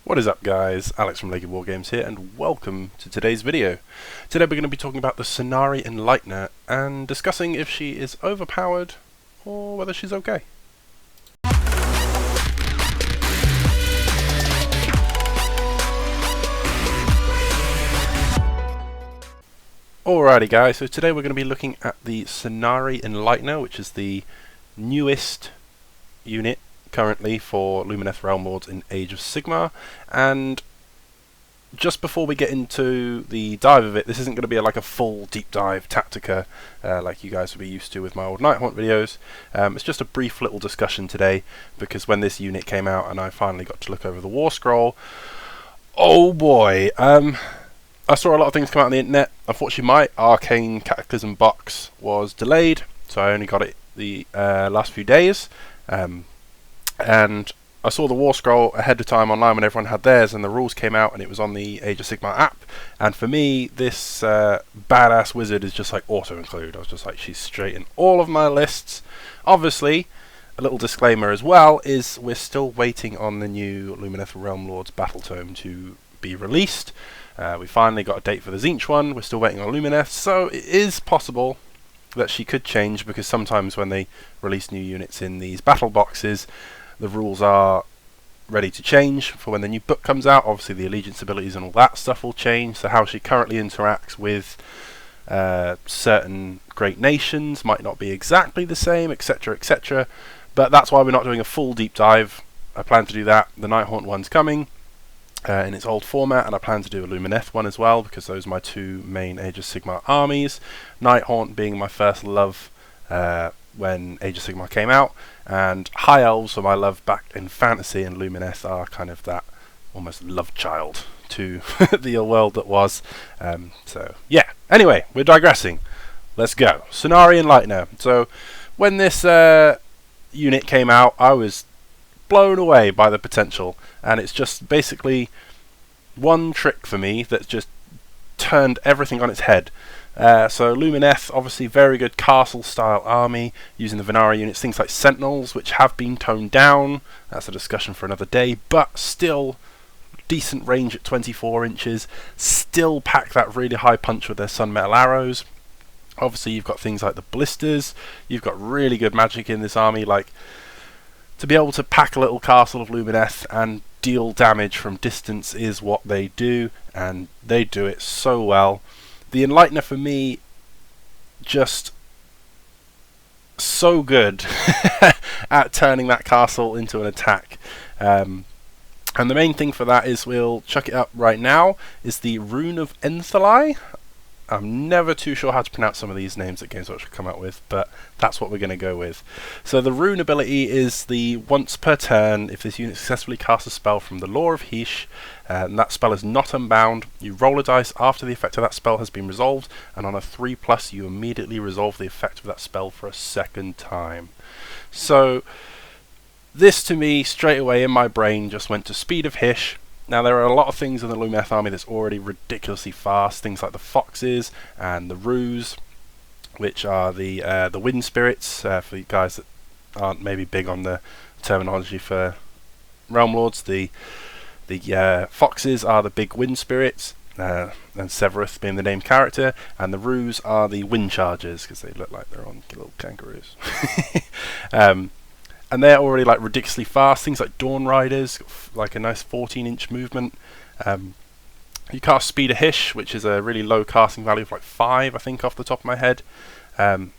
What is up, guys? Alex from Lakey Wargames here, and welcome to today's video. Today we're going to be talking about the Scinari Enligthener and discussing if she is overpowered or whether she's okay. Alrighty guys, so today we're going to be looking at the Scinari Enligthener, which is the newest unit currently for Lumineth-Realm mods in Age of Sigmar. And just before we get into the dive of it, this isn't going to be like a full deep dive Tactica like you guys will be used to with my old NIGHTHAUNT videos. It's just a brief little discussion today, because when this unit came out and I finally got to look over the War Scroll, oh boy, I saw a lot of things come out on the internet. Unfortunately, my Arcane Cataclysm box was delayed, so I only got it the last few days. And I saw the War Scroll ahead of time online when everyone had theirs, and the rules came out and it was on the Age of Sigmar app. And for me, this badass wizard is just like auto-include. I was just like, she's straight in all of my lists. Obviously, a little disclaimer as well is we're still waiting on the new Lumineth Realm Lords Battle Tome to be released. We finally got a date for the Tzeentch one. We're still waiting on Lumineth, so it is possible that she could change, because sometimes when they release new units in these battle boxes, the rules are ready to change for when the new book comes out. Obviously the allegiance abilities and all that stuff will change, so how she currently interacts with certain great nations might not be exactly the same, etc, etc. But that's why we're not doing a full deep dive. I plan to do that. The NIGHTHAUNT one's coming in its old format, and I plan to do a Lumineth one as well, because those are my two main Age of Sigmar armies. NIGHTHAUNT being my first love when Age of Sigmar came out, and High Elves were my love back in fantasy, and Lumineth are kind of that almost love child to the world that was. So yeah, anyway, we're digressing. Let's go. Scinari Enligthener. So when this unit came out, I was blown away by the potential, and it's just basically one trick for me that just turned everything on its head. So Lumineth, obviously very good castle style army using the Vanara units, things like Sentinels, which have been toned down. That's a discussion for another day, but still decent range at 24 inches, still pack that really high punch with their Sunmetal arrows. Obviously you've got things like the blisters, you've got really good magic in this army, like to be able to pack a little castle of Lumineth and deal damage from distance is what they do, and they do it so well. The Enlightener for me, just so good at turning that castle into an attack. And the main thing for that is, we'll chuck it up right now, is the Rune of Enthali. I'm never too sure how to pronounce some of these names that Games Workshop come out with, but that's what we're going to go with. So the rune ability is the once per turn, if this unit successfully casts a spell from the Lore of Hysh, and that spell is not unbound, you roll a dice after the effect of that spell has been resolved, and on a 3+, you immediately resolve the effect of that spell for a second time. So this to me, straight away in my brain, just went to Speed of Hysh. Now there are a lot of things in the Lumineth army that's already ridiculously fast, things like the Foxes and the Roos, which are the Wind Spirits, for you guys that aren't maybe big on the terminology for Realm Lords. The Foxes are the big Wind Spirits, and Severus being the named character, and the Roos are the Wind Chargers, because they look like they're on little kangaroos. And they're already like ridiculously fast. Things like Dawn Riders, like a nice 14-inch movement. You cast Speed of Hysh, which is a really low casting value of like 5, I think, off the top of my head. And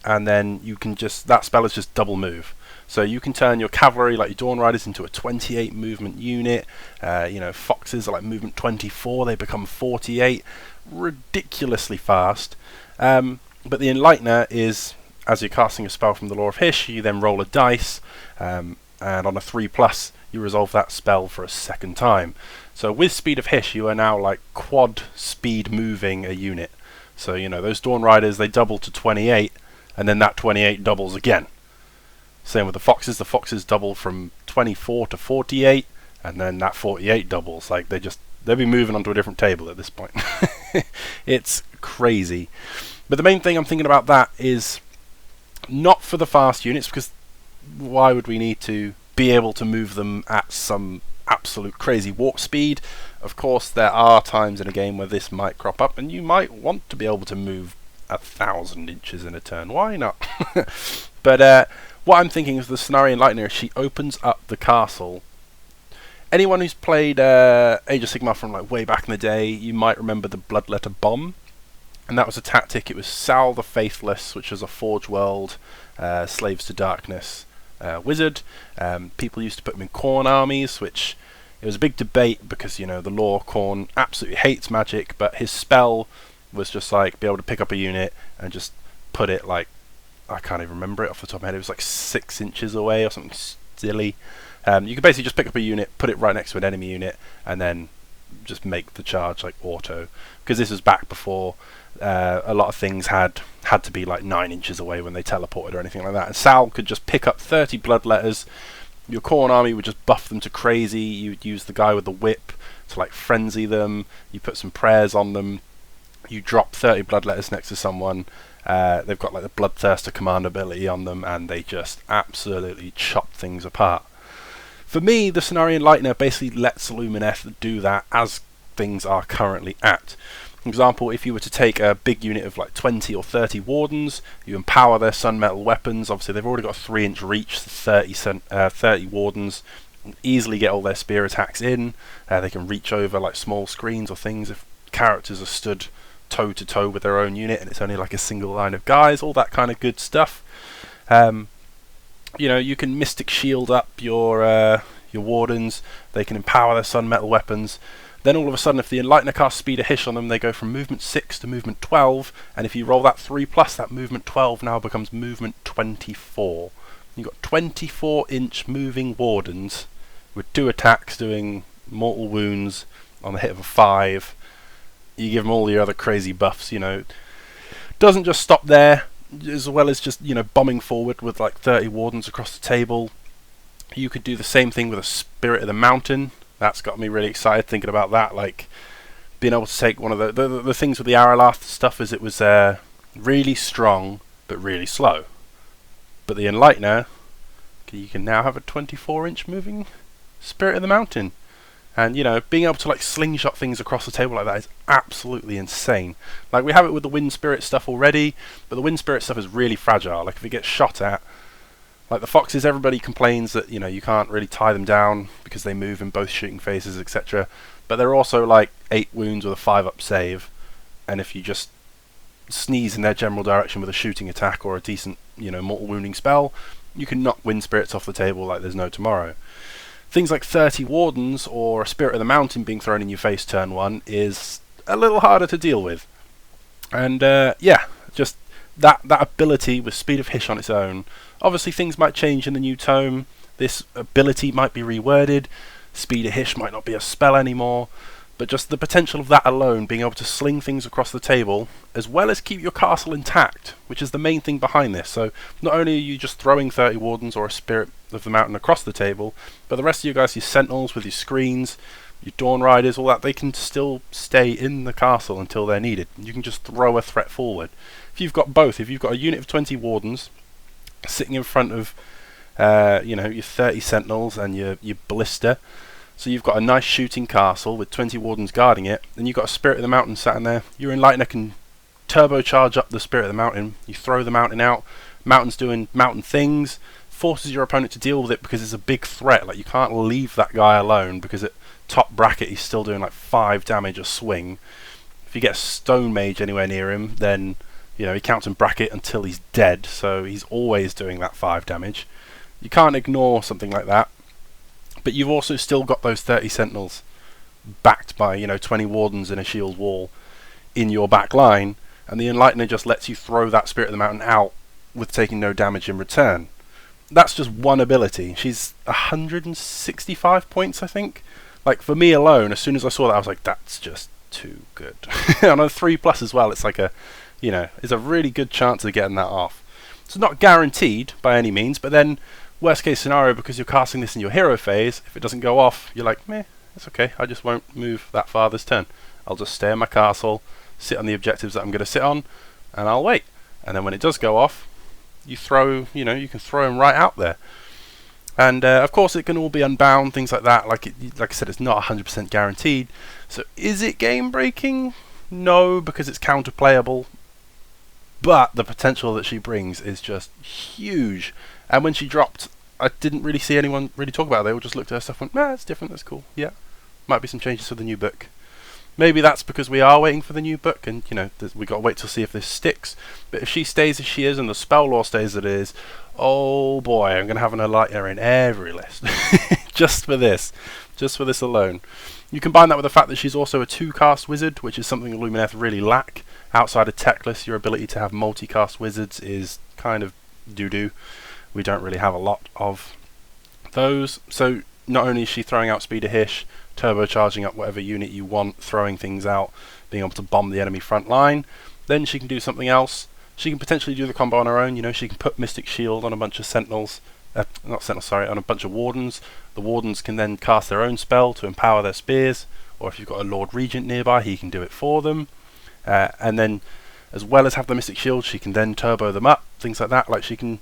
then you can just, that spell is just double move. So you can turn your cavalry, like your Dawn Riders, into a 28 movement unit. You know, Foxes are like movement 24, they become 48. Ridiculously fast. But the Enlightener is, as you're casting a spell from the Lore of Hysh, you then roll a dice, and on a 3+, you resolve that spell for a second time. So with Speed of Hysh, you are now like quad speed moving a unit. So, you know, those Dawn Riders, they double to 28, and then that 28 doubles again. Same with the Foxes double from 24 to 48, and then that 48 doubles. Like, they'll be moving onto a different table at this point. It's crazy. But the main thing I'm thinking about that is not for the fast units, because why would we need to be able to move them at some absolute crazy warp speed. Of course, there are times in a game where this might crop up, and you might want to be able to move 1,000 inches in a turn. Why not? But what I'm thinking is the Scinari Enlightener, she opens up the castle. Anyone who's played Age of Sigmar from like way back in the day, you might remember the Bloodletter Bomb. And that was a tactic. It was Sal the Faithless, which was a Forge World, Slaves to Darkness wizard. People used to put him in Khorne armies, which it was a big debate because, you know, the lore Khorne absolutely hates magic, but his spell was just like be able to pick up a unit and just put it like, I can't even remember it off the top of my head, it was like 6 inches away or something silly. You could basically just pick up a unit, put it right next to an enemy unit, and then just make the charge like auto. Because this was back before a lot of things had to be like 9 inches away when they teleported or anything like that. And Sal could just pick up 30 bloodletters. Your Khorne army would just buff them to crazy. You would use the guy with the whip to like frenzy them. You put some prayers on them. You drop 30 bloodletters next to someone. They've got like the Bloodthirster command ability on them, and they just absolutely chop things apart. For me, the Scinari Enlightener basically lets Lumineth do that as things are currently at. For example, if you were to take a big unit of like 20 or 30 Wardens, you empower their Sun Metal weapons. Obviously, they've already got a 3-inch reach, 30 Wardens. Easily get all their spear attacks in. They can reach over like small screens or things if characters are stood toe to toe with their own unit and it's only like a single line of guys, all that kind of good stuff. You know, you can Mystic Shield up your Wardens. They can empower their Sun Metal weapons. Then all of a sudden, if the Enlightener casts Speed of Hish on them, they go from movement 6 to movement 12, and if you roll that 3+, that movement 12 now becomes movement 24. You've got 24-inch moving Wardens with 2 attacks doing mortal wounds on the hit of a 5. You give them all your other crazy buffs, you know. Doesn't just stop there, as well as just, you know, bombing forward with like 30 Wardens across the table. You could do the same thing with a Spirit of the Mountain. That's got me really excited thinking about that, like being able to take one of the things with the Aralath stuff is it was really strong but really slow. But the Enlightener, you can now have a 24-inch moving Spirit of the Mountain. And, you know, being able to like slingshot things across the table like that is absolutely insane. Like, we have it with the Wind Spirit stuff already, but the Wind Spirit stuff is really fragile. Like, if it gets shot at, like the Foxes, everybody complains that, you know, you can't really tie them down because they move in both shooting phases, etc. But they're also like 8 wounds with a 5-up save, and if you just sneeze in their general direction with a shooting attack or a decent, you know, mortal wounding spell, you can knock Wind Spirits off the table like there's no tomorrow. Things like 30 Wardens or a Spirit of the Mountain being thrown in your face turn 1 is a little harder to deal with. And yeah, just that ability with Speed of Hish on its own. Obviously things might change in the new tome. This ability might be reworded. Speed of Hish might not be a spell anymore. But just the potential of that alone, being able to sling things across the table, as well as keep your castle intact, which is the main thing behind this. So not only are you just throwing 30 Wardens or a Spirit of the Mountain across the table, but the rest of you guys, your Sentinels with your screens, your Dawn Riders, all that, they can still stay in the castle until they're needed. You can just throw a threat forward. If you've got both, if you've got a unit of 20 Wardens sitting in front of you know, your 30 Sentinels and your Ballista, so you've got a nice shooting castle with 20 Wardens guarding it, then you've got a Spirit of the Mountain sat in there. Your Enlightener can turbocharge up the Spirit of the Mountain. You throw the Mountain out, Mountain's doing Mountain things, forces your opponent to deal with it because it's a big threat. Like, you can't leave that guy alone because at top bracket he's still doing like 5 damage a swing. If you get a Stone Mage anywhere near him, then, you know, he counts in bracket until he's dead, so he's always doing that 5 damage. You can't ignore something like that. But you've also still got those 30 Sentinels backed by, you know, 20 Wardens in a shield wall in your back line, and the Enlightener just lets you throw that Spirit of the Mountain out with taking no damage in return. That's just one ability. She's 165 points, I think. Like, for me alone, as soon as I saw that, I was like, that's just too good. On a 3+ as well, it's like a, you know, it's a really good chance of getting that off. It's not guaranteed by any means, but then worst case scenario, because you're casting this in your hero phase, if it doesn't go off, you're like, meh, it's okay, I just won't move that far this turn. I'll just stay in my castle, sit on the objectives that I'm going to sit on, and I'll wait. And then when it does go off, you throw, you know, you can throw him right out there. And of course it can all be unbound, things like that. Like I said, it's not 100% guaranteed. So is it game breaking? No, because it's counter playable. But the potential that she brings is just huge. And when she dropped, I didn't really see anyone really talk about it. They all just looked at her stuff and went, nah, it's different, that's cool. Yeah, might be some changes for the new book. Maybe that's because we are waiting for the new book, and you know, we got to wait to see if this sticks. But if she stays as she is and the spell lore stays as it is, oh boy, I'm going to have an Enlightener in every list. Just for this alone. You combine that with the fact that she's also a 2-cast wizard, which is something Lumineth really lack. Outside of Techless, your ability to have multi-cast wizards is kind of doo-doo. We don't really have a lot of those. So not only is she throwing out Speed of Hish, turbocharging up whatever unit you want, throwing things out, being able to bomb the enemy front line, then she can do something else. She can potentially do the combo on her own. You know, she can put Mystic Shield on a bunch of Sentinels, on a bunch of Wardens. The Wardens can then cast their own spell to empower their spears, or if you've got a Lord Regent nearby, he can do it for them. And then, as well as have the Mystic Shield, she can then turbo them up, things like that. Like, she can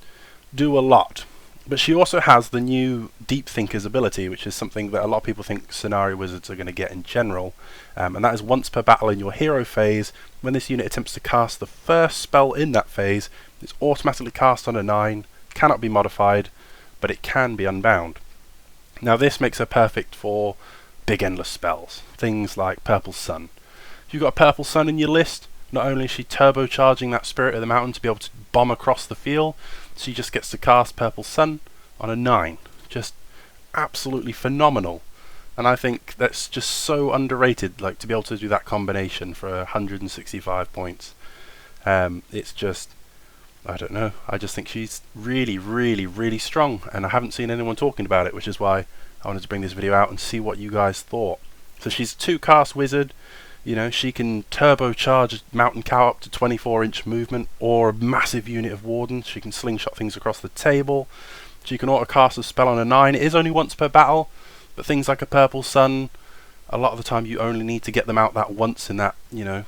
do a lot. But she also has the new Deep Thinker's ability, which is something that a lot of people think Scinari wizards are going to get in general. And that is once per battle in your hero phase, when this unit attempts to cast the first spell in that phase, it's automatically cast on a 9, cannot be modified, but it can be unbound. Now this makes her perfect for big endless spells, things like Purple Sun. If you've got a Purple Sun in your list, not only is she turbocharging that Spirit of the Mountain to be able to bomb across the field, she just gets to cast Purple Sun on a 9. Just absolutely phenomenal. And I think that's just so underrated, like to be able to do that combination for 165 points. It's just, I don't know, I just think she's really, really, really strong, and I haven't seen anyone talking about it, which is why I wanted to bring this video out and see what you guys thought. So she's a 2-cast wizard. You know, she can turbocharge Mountain Cow up to 24-inch movement, or a massive unit of Wardens. She can slingshot things across the table. She can auto-cast a spell on a 9. It is only once per battle, but things like a Purple Sun, a lot of the time you only need to get them out that once in that, you know,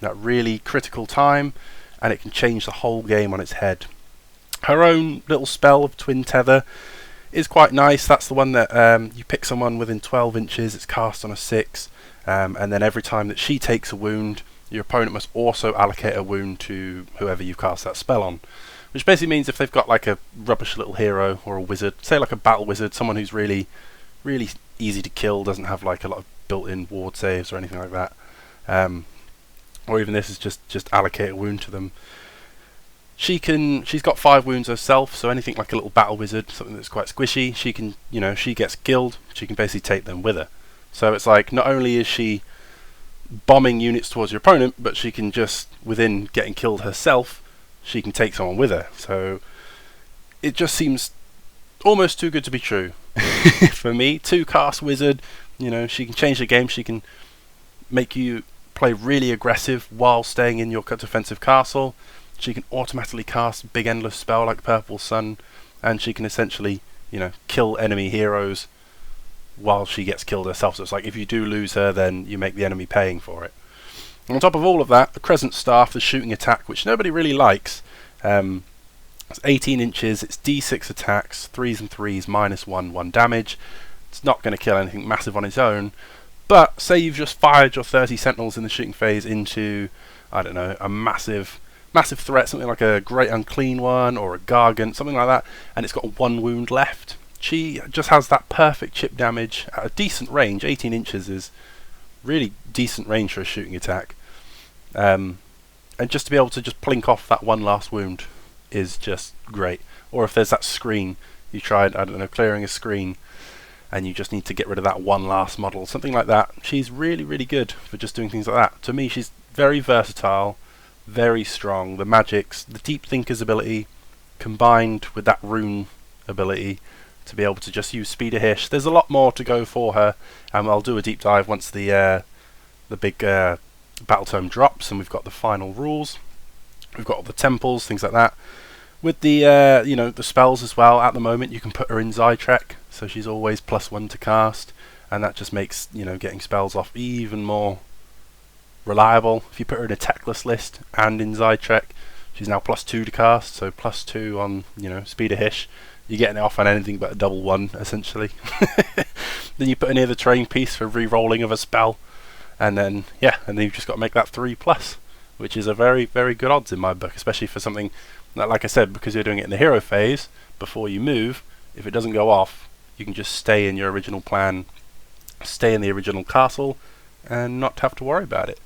that really critical time, and it can change the whole game on its head. Her own little spell of Twin Tether is quite nice. That's the one that you pick someone within 12 inches, it's cast on a 6. And then every time that she takes a wound, your opponent must also allocate a wound to whoever you cast that spell on. Which basically means if they've got like a rubbish little hero or a wizard, say like a battle wizard, someone who's really, really easy to kill, doesn't have like a lot of built-in ward saves or anything like that, or even this is just allocate a wound to them. She's got 5 wounds herself, so anything like a little battle wizard, something that's quite squishy, she can, you know, she gets killed, she can basically take them with her. So it's like, not only is she bombing units towards your opponent, but she can just, within getting killed herself, she can take someone with her. So it just seems almost too good to be true for me. 2-cast wizard, you know, she can change the game, she can make you play really aggressive while staying in your defensive castle. She can automatically cast big endless spell like Purple Sun, and she can essentially, you know, kill enemy heroes while she gets killed herself. So it's like, if you do lose her, then you make the enemy paying for it. And on top of all of that, the Crescent Staff, the shooting attack, which nobody really likes, it's 18 inches, it's D6 attacks, 3s and 3s, -1, 1 damage. It's not going to kill anything massive on its own, but say you've just fired your 30 Sentinels in the shooting phase into, I don't know, a massive threat, something like a Great Unclean One or a Gargant, something like that, and it's got 1 wound left. She just has that perfect chip damage at a decent range. 18 inches is really decent range for a shooting attack. And just to be able to just plink off that 1 last wound is just great. Or if there's that screen, you tried, I don't know, clearing a screen, and you just need to get rid of that 1 last model, something like that. She's really, really good for just doing things like that. To me, she's very versatile, very strong. The magics, the Deep Thinker's ability, combined with that rune ability, to be able to just use Speed of Hish. There's a lot more to go for her, and I'll do a deep dive once the big battle tome drops and we've got the final rules. We've got all the temples, things like that. With the you know, the spells as well, at the moment you can put her in Zytrek, so she's always +1 to cast, and that just makes, you know, getting spells off even more reliable. If you put her in a Techless list and in Zytrek, she's now +2 to cast, so +2 on, you know, Speed of Hish. you're getting it off on anything but a double 1, essentially. Then you put in here the terrain piece for re-rolling of a spell, and then you've just got to make that 3+, which is a very, very good odds in my book, especially for something that, like I said, because you're doing it in the hero phase before you move. If it doesn't go off, you can just stay in your original plan, stay in the original castle, and not have to worry about it.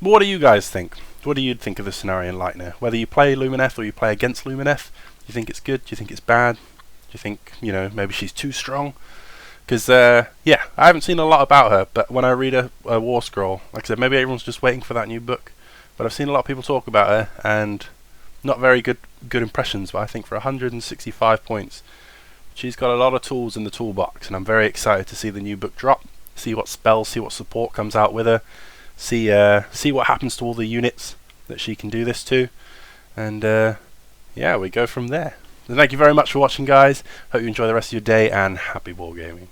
But what do you guys think? What do you think of the Scinari Enlightener? Whether you play Lumineth or you play against Lumineth, do you think it's good? Do you think it's bad? Do you think, maybe she's too strong? Because, I haven't seen a lot about her, but when I read a War Scroll, like I said, maybe everyone's just waiting for that new book, but I've seen a lot of people talk about her, and not very good impressions, but I think for 165 points, she's got a lot of tools in the toolbox, and I'm very excited to see the new book drop, see what spells, see what support comes out with her, see what happens to all the units that she can do this to, and we go from there. So thank you very much for watching, guys. Hope you enjoy the rest of your day, and happy wargaming.